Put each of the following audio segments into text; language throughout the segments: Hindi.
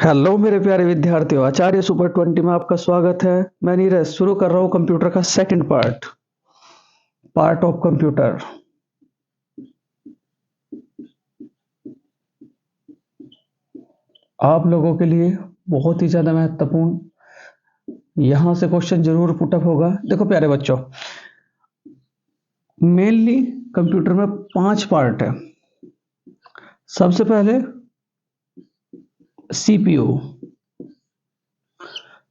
हेलो मेरे प्यारे विद्यार्थियों, आचार्य सुपर 20 में आपका स्वागत है। मैं नीरज शुरू कर रहा हूँ कंप्यूटर का सेकंड पार्ट ऑफ कंप्यूटर। आप लोगों के लिए बहुत ही ज्यादा महत्वपूर्ण यहां से क्वेश्चन जरूर पुटअप होगा। देखो प्यारे बच्चों, मेनली कंप्यूटर में 5 पार्ट है। सबसे पहले सीपीयू,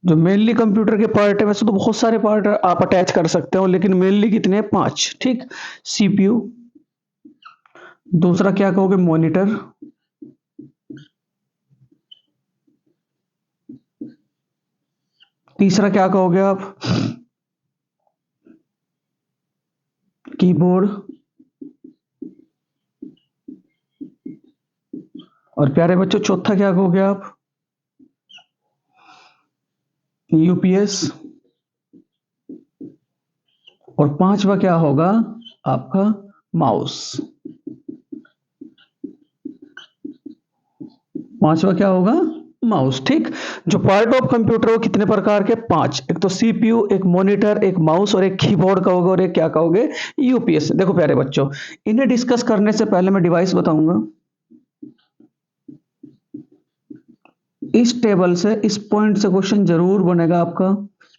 जो मेनली कंप्यूटर के पार्ट है। वैसे तो बहुत सारे पार्ट आप अटैच कर सकते हो, लेकिन मेनली कितने हैं? 5। ठीक, सीपीयू। दूसरा क्या कहोगे? मॉनिटर। तीसरा क्या कहोगे आप? कीबोर्ड। और प्यारे बच्चों, चौथा क्या कहोगे आप? यूपीएस। और पांचवा क्या होगा आपका? माउस। पांचवा क्या होगा? माउस। ठीक। जो पार्ट ऑफ कंप्यूटर वो कितने प्रकार के? 5। एक तो सीपीयू, एक मॉनिटर, एक माउस और एक कीबोर्ड कहोगे, और एक क्या कहोगे? यूपीएस। देखो प्यारे बच्चों, इन्हें डिस्कस करने से पहले मैं डिवाइस बताऊंगा। इस टेबल से, इस पॉइंट से क्वेश्चन जरूर बनेगा आपका,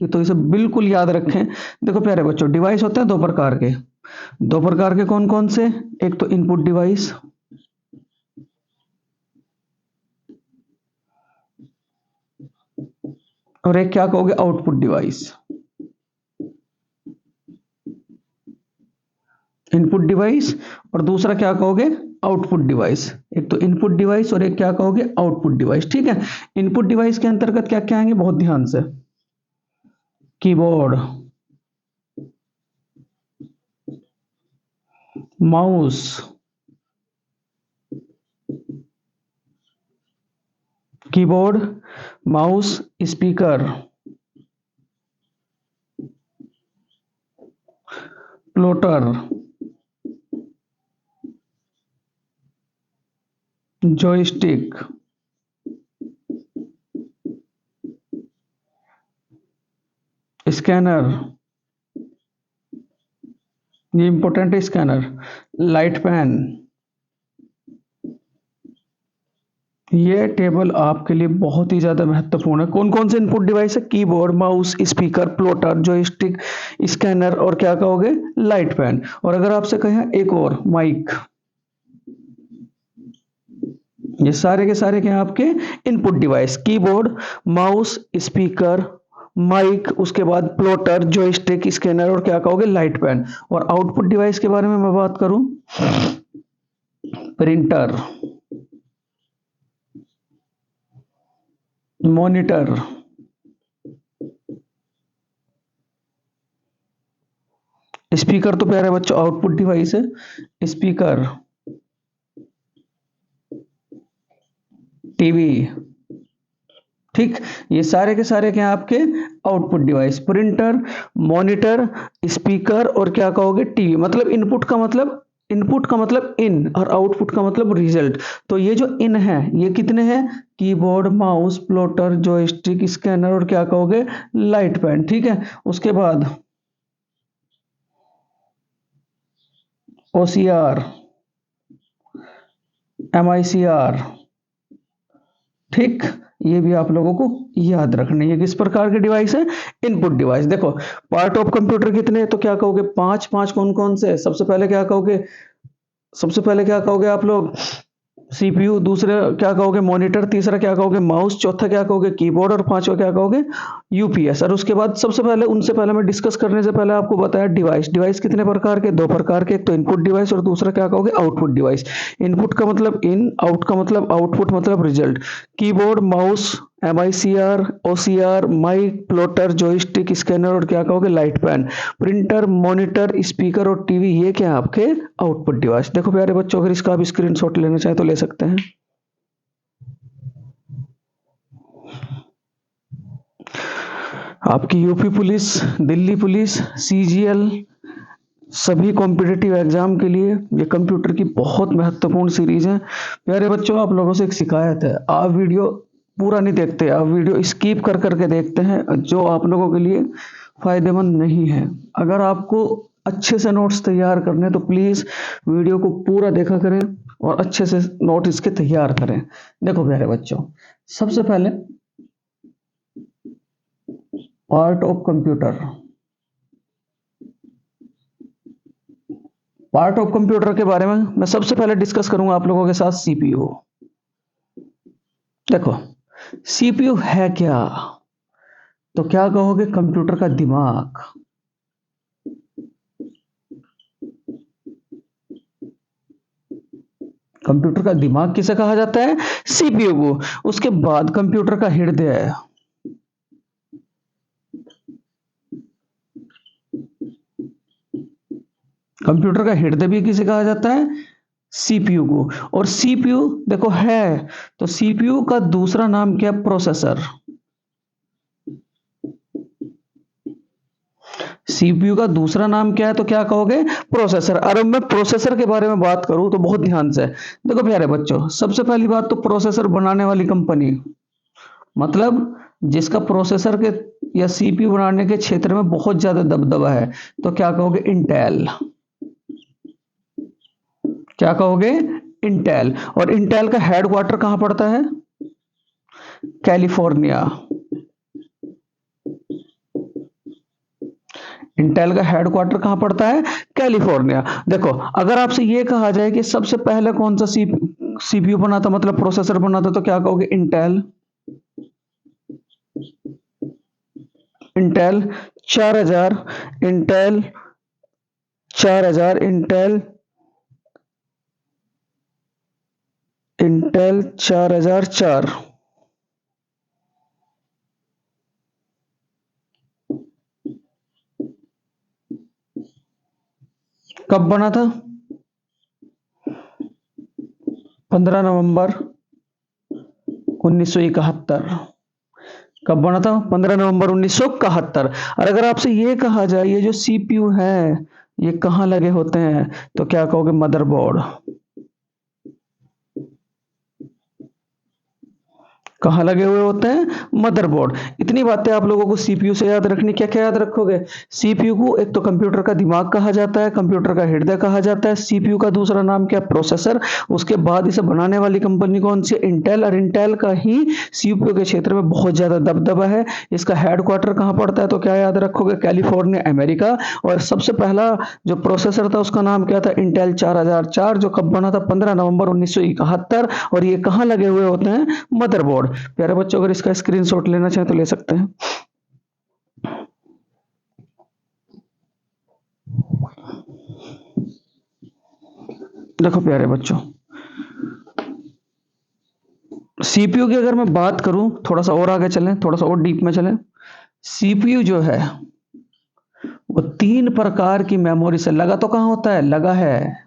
तो इसे बिल्कुल याद रखें। देखो प्यारे बच्चों, डिवाइस होते हैं 2 प्रकार के। 2 प्रकार के कौन कौन से? एक तो इनपुट डिवाइस, और एक क्या कहोगे? Output device. इनपुट डिवाइस और दूसरा क्या कहोगे? Output device. एक तो इनपुट डिवाइस और एक क्या कहोगे? Output device. ठीक है। इनपुट डिवाइस के अंतर्गत क्या क्या आएंगे? बहुत ध्यान से। Keyboard, mouse, keyboard, mouse, speaker, plotter, joystick, scanner, ये इंपॉर्टेंट है, स्कैनर, लाइट पेन। ये टेबल आपके लिए बहुत ही ज्यादा महत्वपूर्ण है। कौन कौन से इनपुट डिवाइस है? Keyboard, mouse, speaker, plotter, joystick, scanner और क्या कहोगे? Light pen. और अगर आपसे कहें एक और, माइक। ये सारे के सारे क्या आपके? Input device. Keyboard, mouse, speaker, mic, उसके बाद प्लोटर, जॉयस्टिक, स्कैनर और क्या कहोगे? Light pen. और आउटपुट डिवाइस के बारे में मैं बात करूं, प्रिंटर, मॉनिटर, स्पीकर तो प्यारे बच्चों आउटपुट डिवाइस है। Speaker, TV. ठीक, ये सारे के सारे क्या आपके? Output device. Printer, monitor, speaker और क्या कहोगे? टीवी। मतलब इनपुट का मतलब इन और आउटपुट का मतलब रिजल्ट। तो ये जो इन है ये कितने हैं? Keyboard, mouse, plotter, joystick, scanner और क्या कहोगे? Light pen. ठीक है। उसके बाद ओसीआर, एमआईसीआर। ठीक, ये भी आप लोगों को याद रखना है। किस प्रकार के डिवाइस है? Input device. देखो, पार्ट ऑफ कंप्यूटर कितने हैं? तो क्या कहोगे? 5। 5 कौन कौन से? सबसे पहले क्या कहोगे आप लोग? सीपीयू। दूसरा क्या कहोगे? मॉनिटर। तीसरा क्या कहोगे? माउस। चौथा क्या कहोगे? कीबोर्ड। और पांचवा क्या कहोगे? यूपीएस। और उसके बाद सबसे पहले, उनसे पहले मैं डिस्कस करने से पहले आपको बताया डिवाइस। डिवाइस कितने प्रकार के? 2 प्रकार के। एक तो इनपुट डिवाइस और दूसरा क्या कहोगे? Output device. इनपुट का मतलब इन, आउट का मतलब आउटपुट मतलब result. Keyboard, mouse, MICR, OCR, mic, plotter, joystick, scanner और क्या कहोगे? Light pen. Printer, monitor, speaker और टीवी, ये क्या है आपके? Output device. देखो प्यारे बच्चों, अगर इसका आप स्क्रीनशॉट लेना चाहें तो ले सकते हैं। आपकी UP police, Delhi police, CGL, सभी कॉम्पिटिटिव एग्जाम के लिए ये कंप्यूटर की बहुत महत्वपूर्ण सीरीज है। प्यारे बच्चों, आप लोगों से एक शिकायत है, आप वीडियो पूरा नहीं देखते, आप वीडियो स्किप कर करके देखते हैं, जो आप लोगों के लिए फायदेमंद नहीं है। अगर आपको अच्छे से नोट्स तैयार करने तो प्लीज वीडियो को पूरा देखा करें और अच्छे से नोट इसके तैयार करें। देखो प्यारे बच्चों, सबसे पहले part of computer, part of computer के बारे में मैं सबसे पहले डिस्कस करूंगा आप लोगों के साथ सीपीयू। देखो सीपीयू है क्या, तो क्या कहोगे, कंप्यूटर का दिमाग। कंप्यूटर का दिमाग किसे कहा जाता है, सीपीयू को। उसके बाद कंप्यूटर का हृदय, कंप्यूटर का हृदय भी किसे कहा जाता है, सीपीयू को। और सीपीयू देखो है, तो सीपीयू का दूसरा नाम क्या, प्रोसेसर। सीपीयू का दूसरा नाम क्या है, तो क्या कहोगे, प्रोसेसर। और अब मैं प्रोसेसर के बारे में बात करूं तो बहुत ध्यान से देखो प्यारे बच्चों, सबसे पहली बात तो प्रोसेसर बनाने वाली कंपनी, मतलब जिसका प्रोसेसर के या सीपीयू बनाने के क्षेत्र में बहुत ज्यादा दबदबा है, तो क्या कहोगे, इंटेल। क्या कहोगे, इंटेल। और इंटेल का हेडक्वार्टर कहां पड़ता है, कैलिफोर्निया। इंटेल का हेडक्वार्टर कहां पड़ता है, कैलिफोर्निया। देखो अगर आपसे यह कहा जाए कि सबसे पहले कौन सा सीपीयू बना था, मतलब प्रोसेसर बना था, तो क्या कहोगे, Intel. Intel 4000, Intel 4000, Intel, Intel 4004। कब बना था, 15 नवंबर 1971। कब बना था, 15 नवंबर 1971। और अगर आपसे ये कहा जाए ये जो सीपीयू है ये कहाँ लगे होते हैं, तो क्या कहोगे, मदरबोर्ड। कहाँ लगे हुए होते हैं, मदरबोर्ड। इतनी बातें आप लोगों को सीपीयू से याद रखनी। क्या क्या याद रखोगे, सीपीयू को एक तो कंप्यूटर का दिमाग कहा जाता है, कंप्यूटर का हृदय कहा जाता है, सीपीयू का दूसरा नाम क्या, प्रोसेसर। उसके बाद इसे बनाने वाली कंपनी कौन सी, इंटेल। और इंटेल का ही सीपीयू के क्षेत्र में बहुत ज्यादा दबदबा है। इसका हेडक्वार्टर कहाँ पड़ता है, तो क्या याद रखोगे, कैलिफोर्निया, अमेरिका। और सबसे पहला जो प्रोसेसर था उसका नाम क्या था, इंटेल 4004, जो कब बना था, 15 नवंबर 1971। और ये कहाँ लगे हुए होते हैं, मदरबोर्ड। प्यारे बच्चों अगर इसका स्क्रीनशॉट लेना चाहें तो ले सकते हैं। देखो प्यारे बच्चों, सीपीयू की अगर मैं बात करूं, थोड़ा सा और आगे चलें, थोड़ा सा और डीप में चलें। सीपीयू जो है वो 3 प्रकार की मेमोरी से लगा, तो कहां होता है, लगा है,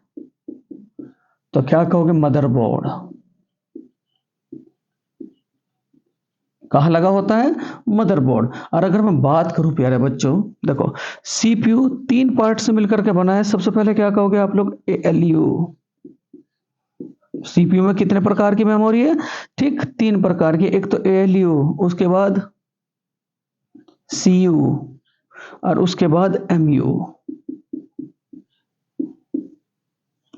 तो क्या कहोगे, मदरबोर्ड। कहां लगा होता है, मदरबोर्ड। और अगर मैं बात करूं प्यारे बच्चों, देखो सीपीयू 3 पार्ट से मिलकर के बना है। सबसे पहले क्या कहोगे आप लोग, एएलयू। सीपीयू में कितने प्रकार की मेमोरी है, ठीक 3 प्रकार की। एक तो एएलयू, उसके बाद सीयू, और उसके बाद एमयू।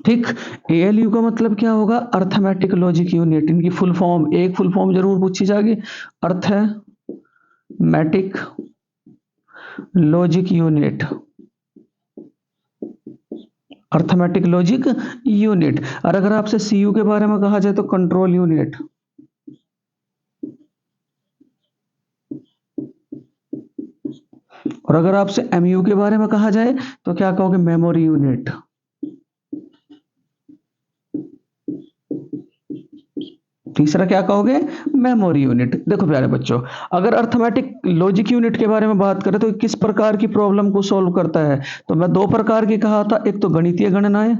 ठीक, एएलयू का मतलब क्या होगा, अर्थमेटिक लॉजिक यूनिट। इनकी फुल फॉर्म, एक फुल फॉर्म जरूर पूछी जाएगी, arithmetic logic unit. Arithmetic logic unit. और अगर आपसे सीयू के बारे में कहा जाए तो कंट्रोल यूनिट। और अगर आपसे एमयू के बारे में कहा जाए तो क्या कहोगे, मेमोरी यूनिट। तीसरा क्या कहोगे, मेमोरी यूनिट। देखो प्यारे बच्चों, अगर अर्थमेटिक लॉजिक यूनिट के बारे में बात करें तो किस प्रकार की प्रॉब्लम को सॉल्व करता है, तो मैं 2 प्रकार की कहा था, एक तो गणितीय गणनाएं,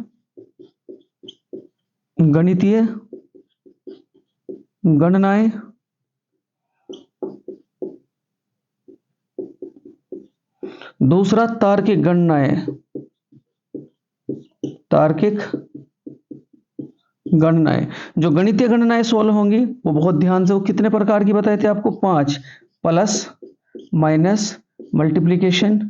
गणितीय गणनाएं, दूसरा तार्किक गणनाएं, तार्किक गणनाएं, जो गणितीय गणनाएं सॉल्व होंगी वो बहुत ध्यान से, वो कितने प्रकार की बताए थे आपको? 5। प्लस, माइनस, मल्टीप्लिकेशन,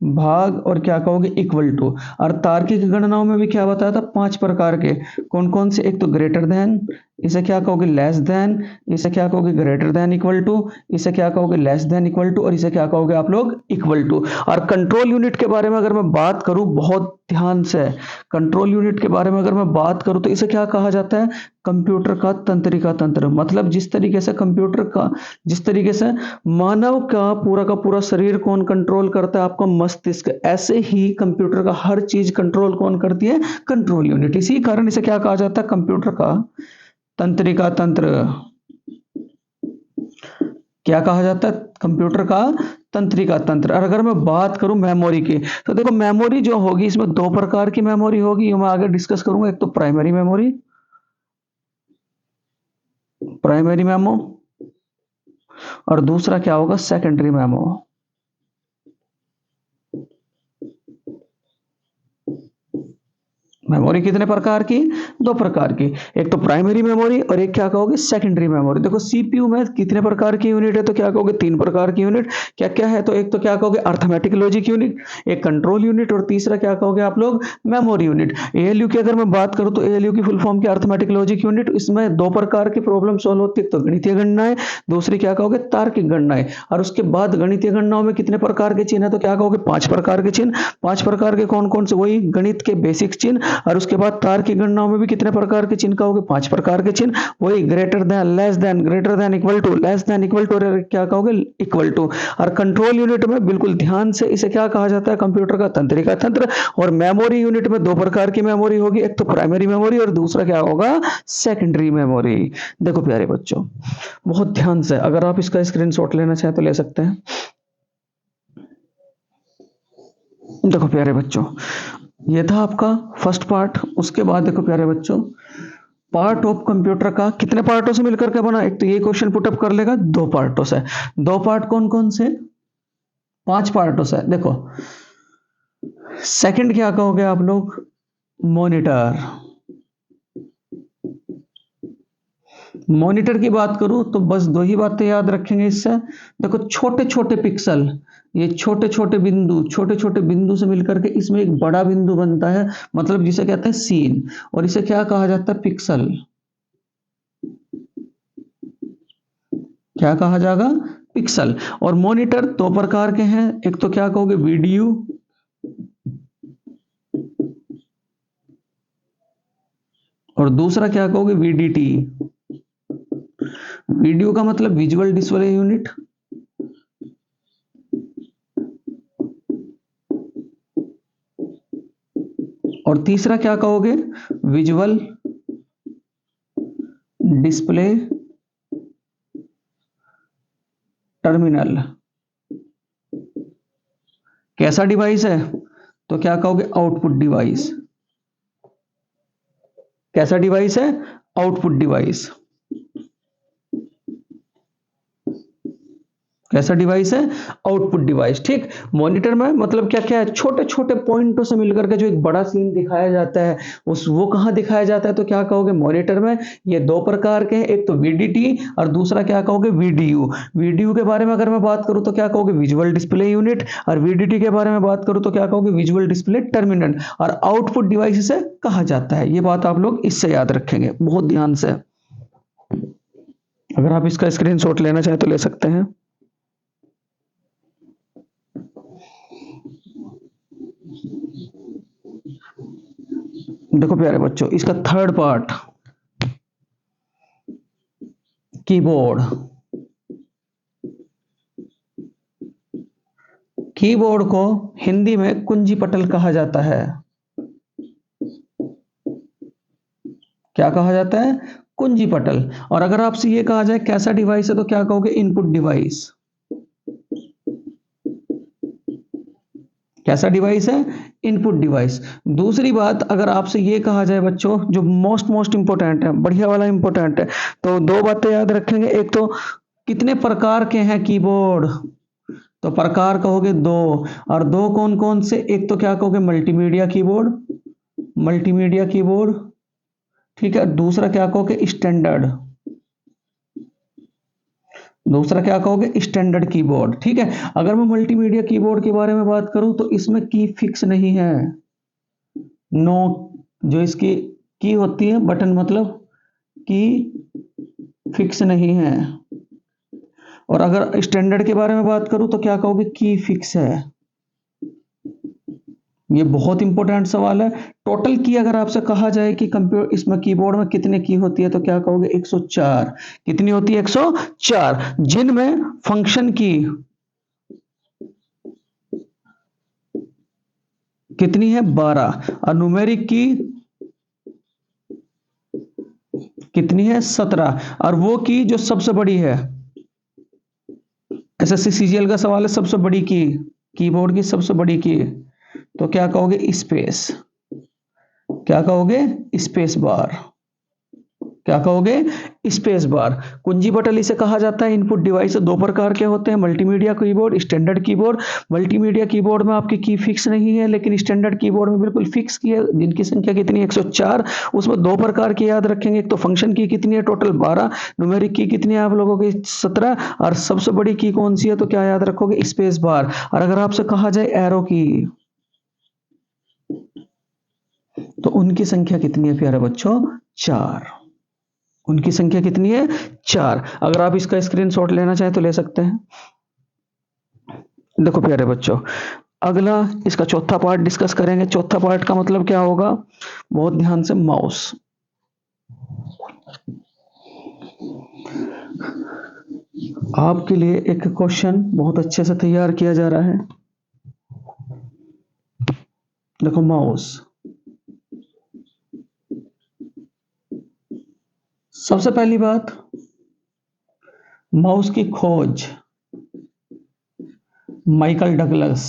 भाग और क्या कहोगे इक्वल टू। और तार्किक गणनाओं में भी क्या बताया था? 5 प्रकार के। कौन कौन से? एक तो ग्रेटर देन, इसे क्या कहोगे? लेस देन, इसे क्या कहोगे? ग्रेटर देन इक्वल टू, इसे क्या कहोगे? लेस देन इक्वल टू, और इसे क्या कहोगे आप लोग? Equal to. और कंट्रोल यूनिट के बारे में अगर मैं बात करूं बहुत ध्यान से, कंट्रोल यूनिट के बारे में अगर मैं बात करूं तो इसे क्या कहा जाता है? कंप्यूटर का तंत्रिका तंत्र। मतलब जिस तरीके से कंप्यूटर का, जिस तरीके से मानव का पूरा शरीर कौन कंट्रोल करता है? आपका मस्तिष्क। ऐसे ही कंप्यूटर का हर चीज कंट्रोल कौन करती है? Control unit. इसी कारण इसे क्या कहा जाता है? कंप्यूटर का तंत्रिका तंत्र। क्या कहा जाता है? कंप्यूटर का तंत्रिका तंत्र। और अगर मैं बात करूं मेमोरी की, तो देखो मेमोरी जो होगी इसमें 2 प्रकार की मेमोरी होगी, ये मैं आगे डिस्कस करूंगा। एक तो प्राइमरी मेमोरी, प्राइमरी मेमो, और दूसरा क्या होगा? Secondary memo. मेमोरी कितने प्रकार की? 2 प्रकार की। एक तो प्राइमरी मेमोरी और एक क्या कहोगे? Secondary memory. देखो सीपीयू में कितने प्रकार की यूनिट है? तो क्या कहोगे? 3 प्रकार की यूनिट। क्या क्या है? तो एक तो क्या कहोगे? अर्थमेटिक लॉजिक यूनिट, एक कंट्रोल यूनिट, और तीसरा क्या कहोगे आप लोग? Memory unit. एएलयू की अगर मैं बात करूं तो एएलयू की फुल फॉर्म की अर्थमेटिक लॉजिक यूनिट। इसमें 2 प्रकार की प्रॉब्लम सॉल्व होती है, एक तो गणितीय गणनाएं, दूसरी क्या कहोगे? तार्किक गणनाएं। और उसके बाद गणितीय गणनाओं में कितने प्रकार के चिन्ह है? तो क्या कहोगे? 5 प्रकार के चिन्ह। 5 प्रकार के कौन कौन से? वही गणित के बेसिक चिन्ह। और उसके बाद तार की गणनाओं में भी कितने प्रकार के चिन्ह कहोगे? 5 प्रकार के चिन्ह। वही greater than, less than, greater than, equal to, less than, equal to, और क्या कहोगे? Equal to. और कंट्रोल यूनिट में बिल्कुल ध्यान से, इसे क्या कहा जाता है? कंप्यूटर का तंत्रिका तंत्र। और मेमोरी यूनिट में 2 प्रकार की मेमोरी होगी, एक तो प्राइमरी मेमोरी और दूसरा क्या होगा? Secondary memory. देखो प्यारे बच्चों, बहुत ध्यान से, अगर आप इसका स्क्रीनशॉट लेना चाहें तो ले सकते हैं। देखो प्यारे बच्चों, ये था आपका फर्स्ट पार्ट। उसके बाद देखो प्यारे बच्चों, पार्ट ऑफ कंप्यूटर का कितने पार्टों से मिलकर के बना? एक तो ये क्वेश्चन पुटअप कर लेगा 2 पार्टों से। 2 पार्ट कौन कौन से? 5 पार्टों से। देखो सेकंड क्या कहोगे आप लोग? मॉनिटर। मॉनिटर की बात करूं तो बस 2 ही बातें याद रखेंगे इससे। देखो छोटे छोटे पिक्सल, ये छोटे छोटे बिंदु, छोटे छोटे बिंदु से मिलकर के इसमें एक बड़ा बिंदु बनता है, मतलब जिसे कहते हैं सीन, और इसे क्या कहा जाता है? पिक्सल। क्या कहा जाएगा? पिक्सल। और मॉनिटर 2 प्रकार के हैं, एक तो क्या कहोगे? वीडियो, और दूसरा क्या कहोगे? वीडीटी। वीडियो का मतलब विजुअल डिस्प्ले यूनिट, और तीसरा क्या कहोगे? Visual display terminal. कैसा डिवाइस है? तो क्या कहोगे? Output device. कैसा डिवाइस है? Output device. कैसा डिवाइस है? Output device. ठीक। मॉनिटर में मतलब क्या क्या है? छोटे छोटे पॉइंटों से मिलकर के जो एक बड़ा सीन दिखाया जाता है, उस वो कहां दिखाया जाता है? तो क्या कहोगे? मॉनिटर में। ये 2 प्रकार के हैं, एक तो वीडीटी और दूसरा क्या कहोगे? वीडीयू। वीडीयू के बारे में अगर मैं बात करूं तो क्या कहोगे? Visual display unit. और वीडीटी के बारे में बात करूं तो क्या कहोगे? Visual display terminal. और आउटपुट डिवाइस इसे कहा जाता है। ये बात आप लोग इससे याद रखेंगे बहुत ध्यान से। अगर आप इसका स्क्रीनशॉट लेना चाहें तो ले सकते हैं। देखो प्यारे बच्चों, इसका थर्ड पार्ट, कीबोर्ड। कीबोर्ड को हिंदी में कुंजी पटल कहा जाता है। क्या कहा जाता है? कुंजी पटल। और अगर आपसे ये कहा जाए कैसा डिवाइस है, तो क्या कहोगे? Input device. कैसा डिवाइस है? Input device. दूसरी बात, अगर आपसे ये कहा जाए बच्चों, जो मोस्ट मोस्ट इंपोर्टेंट है, बढ़िया वाला इंपोर्टेंट है, तो 2 बातें याद रखेंगे। एक तो कितने प्रकार के हैं कीबोर्ड? तो प्रकार कहोगे 2। और 2 कौन कौन से? एक तो क्या कहोगे? Multimedia keyboard, multimedia keyboard. ठीक है। दूसरा क्या कहोगे स्टैंडर्ड, दूसरा क्या कहोगे स्टैंडर्ड कीबोर्ड। ठीक है। अगर मैं मल्टीमीडिया कीबोर्ड के बारे में बात करूं तो इसमें की फिक्स नहीं है, नो, जो इसकी की होती है बटन मतलब की फिक्स नहीं है। और अगर स्टैंडर्ड के बारे में बात करूं तो क्या कहोगे की फिक्स है। ये बहुत इंपॉर्टेंट सवाल है। टोटल की अगर आपसे कहा जाए कि कंप्यूटर इसमें कीबोर्ड में कितने की होती है तो क्या कहोगे 104। कितनी होती है 104, जिनमें फंक्शन की कितनी है 12 और न्यूमेरिक की कितनी है 17। और वो की जो सबसे बड़ी है, एसएससी सीजीएल का सवाल है, सबसे बड़ी की कीबोर्ड की सबसे बड़ी की, तो क्या कहोगे स्पेस, क्या कहोगे स्पेस बार, क्या कहोगे स्पेस बार। कुंजी बटन इसे कहा जाता है। इनपुट डिवाइस दो प्रकार के होते हैं, multimedia keyboard, standard keyboard. Multimedia keyboard में आपकी की फिक्स नहीं है, लेकिन स्टैंडर्ड कीबोर्ड में बिल्कुल फिक्स की है, जिनकी संख्या कितनी 104। उसमें दो प्रकार की याद रखेंगे, एक तो फंक्शन की कितनी है टोटल 12, न्यूमेरिक की कितनी है आप लोगों की 17, और सबसे बड़ी की कौन सी है तो क्या याद रखोगे स्पेस बार। और अगर आपसे कहा जाए एरो की तो उनकी संख्या कितनी है प्यारे बच्चों 4, उनकी संख्या कितनी है 4। अगर आप इसका स्क्रीनशॉट लेना चाहें तो ले सकते हैं। देखो प्यारे बच्चों, अगला इसका चौथा पार्ट डिस्कस करेंगे। चौथा पार्ट का मतलब क्या होगा, बहुत ध्यान से, माउस। आपके लिए एक क्वेश्चन बहुत अच्छे से तैयार किया जा रहा है। देखो माउस, सबसे पहली बात, माउस की खोज माइकल डगलस,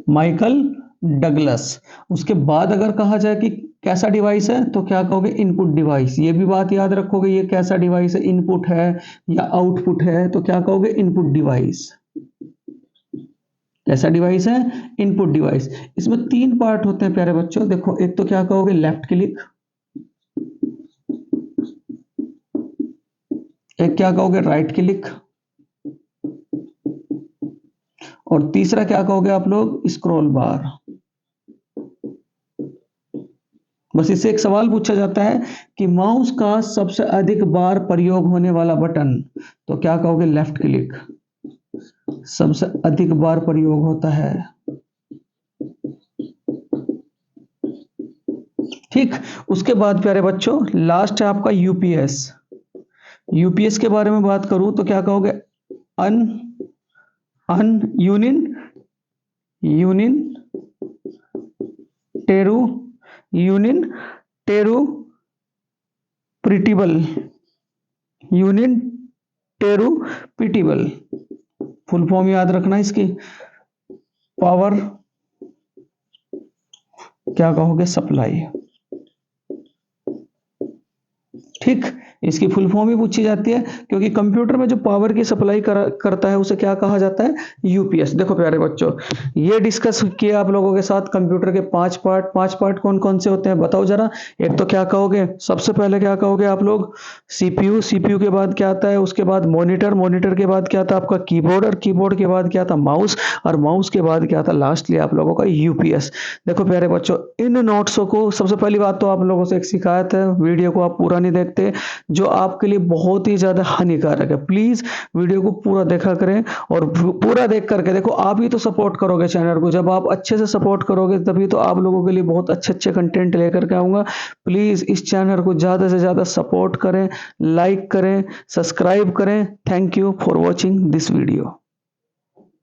माइकल डगलस। उसके बाद अगर कहा जाए कि कैसा डिवाइस है तो क्या कहोगे इनपुट डिवाइस। ये भी बात याद रखोगे, ये कैसा डिवाइस है, इनपुट है या आउटपुट है, तो क्या कहोगे इनपुट डिवाइस। कैसा डिवाइस है इनपुट डिवाइस। इसमें 3 पार्ट होते हैं प्यारे बच्चों। देखो एक तो क्या कहोगे लेफ्ट क्लिक, एक क्या कहोगे राइट क्लिक, और तीसरा क्या कहोगे आप लोग स्क्रॉल बार। बस इससे एक सवाल पूछा जाता है कि माउस का सबसे अधिक बार प्रयोग होने वाला बटन, तो क्या कहोगे लेफ्ट क्लिक सबसे अधिक बार प्रयोग होता है। ठीक। उसके बाद प्यारे बच्चों लास्ट है आपका यूपीएस। यूपीएस के बारे में बात करूं तो क्या कहोगे अन अन यूनिन यूनिन टेरू यूनिन टेरू प्रिटिबल, यूनिन टेरू पिटिबल। फुल फॉर्म याद रखना इसकी, पावर क्या कहोगे सप्लाई। ठीक। इसकी फुल फॉर्म ही पूछी जाती है, क्योंकि कंप्यूटर में जो पावर की सप्लाई करता है उसे क्या कहा जाता है यूपीएस। देखो प्यारे बच्चों, ये डिस्कस किया आप लोगों के साथ कंप्यूटर के 5 पार्ट। 5 पार्ट कौन कौन से होते हैं बताओ जरा। एक तो क्या कहोगे, सबसे पहले क्या कहोगे आप लोग सीपीयू, सीपीयू के बाद क्या आता है, उसके बाद मॉनिटर, मॉनिटर के बाद क्या आता है आपका कीबोर्ड, और कीबोर्ड के बाद क्या आता माउस, और माउस के बाद क्या आता लास्टली आप लोगों का यूपीएस। देखो प्यारे बच्चों, इन नोट्सों को, सबसे पहली बात तो आप लोगों से एक शिकायत है, वीडियो को आप पूरा नहीं देखते, जो आपके लिए बहुत ही ज्यादा हानिकारक है। प्लीज वीडियो को पूरा देखा करें, और पूरा देख करके देखो, आप ही तो सपोर्ट करोगे चैनल को। जब आप अच्छे से सपोर्ट करोगे तभी तो आप लोगों के लिए बहुत अच्छे अच्छे कंटेंट लेकर के आऊंगा। प्लीज इस चैनल को ज्यादा से ज्यादा सपोर्ट करें, लाइक करें, सब्सक्राइब करें। Thank you for watching this video.